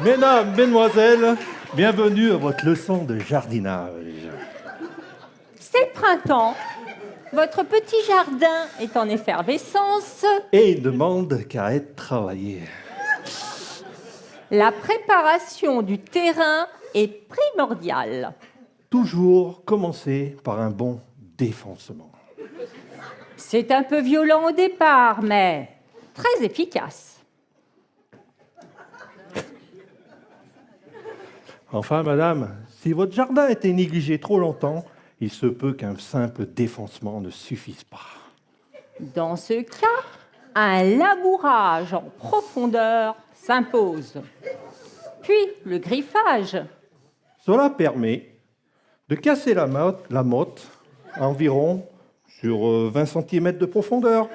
Mesdames, mesdemoiselles, bienvenue à votre leçon de jardinage. C'est le printemps. Votre petit jardin est en effervescence. Et il ne demande qu'à être travaillé. La préparation du terrain est primordiale. Toujours commencer par un bon défoncement. C'est un peu violent au départ, mais très efficace. Enfin, madame, si votre jardin a été négligé trop longtemps, il se peut qu'un simple défoncement ne suffise pas. Dans ce cas, un labourage en profondeur s'impose. Puis le griffage. Cela permet de casser la motte environ sur 20 cm de profondeur.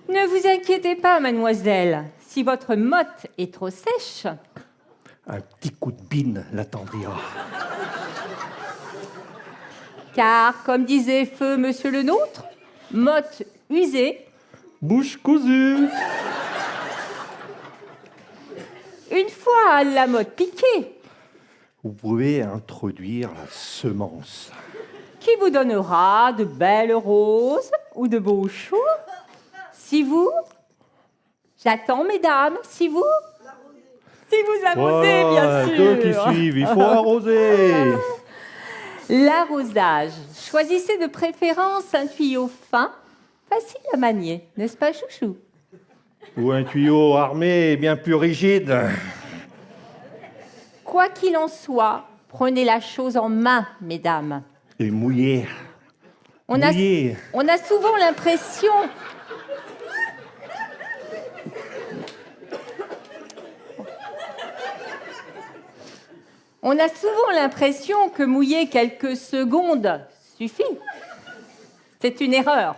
Ne vous inquiétez pas, mademoiselle. Si votre motte est trop sèche, Un petit coup de bine l'attendrira. car, comme disait feu monsieur le nôtre, motte usée, Bouche cousue. une fois la motte piquée, Vous pouvez introduire la semence. qui vous donnera de belles roses ou de beaux choux. Si vous, j'attends, mesdames, si vous arrosez, bien sûr. Deux qui suivent, il faut arroser. L'arrosage. Choisissez de préférence un tuyau fin, facile à manier, n'est-ce pas, chouchou? Ou un tuyau armé bien plus rigide. Quoi qu'il en soit, prenez la chose en main, mesdames. Et mouillé. On a Mouillé. souvent l'impression... On a souvent l'impression que mouiller quelques secondes suffit. C'est une erreur.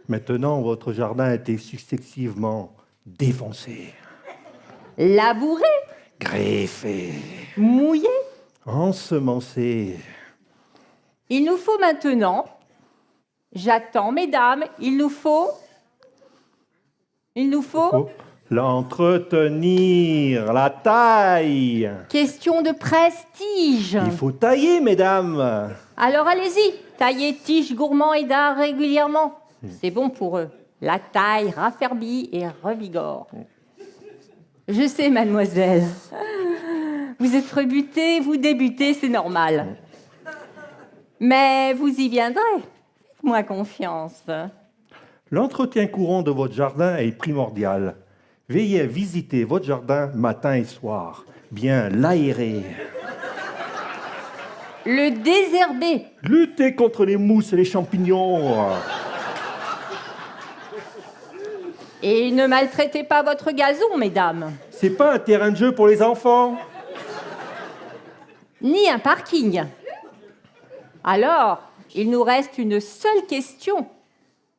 Maintenant, votre jardin a été successivement défoncé, Labourer, greffé, mouiller. ensemencé. Il nous faut maintenant, j'attends, mesdames, il nous faut Faut l'entretenir, la taille. question de prestige. Il faut tailler, mesdames. Alors allez-y, taillez tiges gourmands et dards régulièrement. C'est bon pour eux. La taille raffermit et revigore. Je sais, mademoiselle. Vous êtes rebutée, vous débutez, c'est normal. Mais vous y viendrez. Faites-moi confiance. L'entretien courant de votre jardin est primordial. Veillez à visiter votre jardin matin et soir. Bien l'aérer. Le désherber. Luttez contre les mousses et les champignons. Et ne maltraitez pas votre gazon, mesdames. C'est pas un terrain de jeu pour les enfants. Ni un parking. Alors, il nous reste une seule question,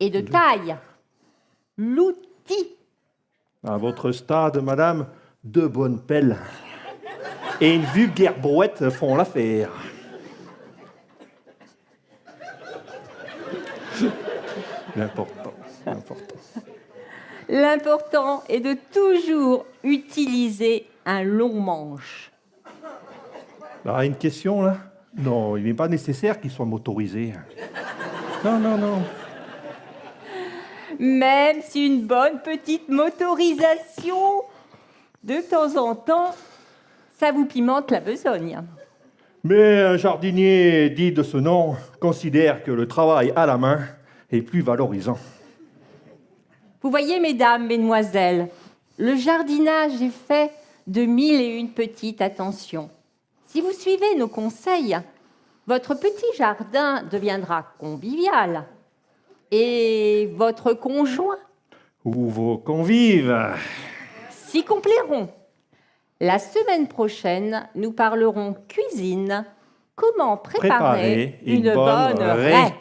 et de taille. L'outil. À votre stade, madame, deux bonnes pelles et une vulgaire brouette font l'affaire. L'important. L'important est de toujours utiliser un long manche. Alors, une question, là? Non, il n'est pas nécessaire qu'il soit motorisé. Non. Même si une bonne petite motorisation, de temps en temps, ça vous pimente la besogne. Mais un jardinier dit de ce nom considère que le travail à la main est plus valorisant. Vous voyez, mesdames, mesdemoiselles, le jardinage est fait de 1001 petites attentions. Si vous suivez nos conseils, votre petit jardin deviendra convivial. Et votre conjoint Ou vos convives. s'y complairont. La semaine prochaine, nous parlerons cuisine. Comment préparer une bonne raie.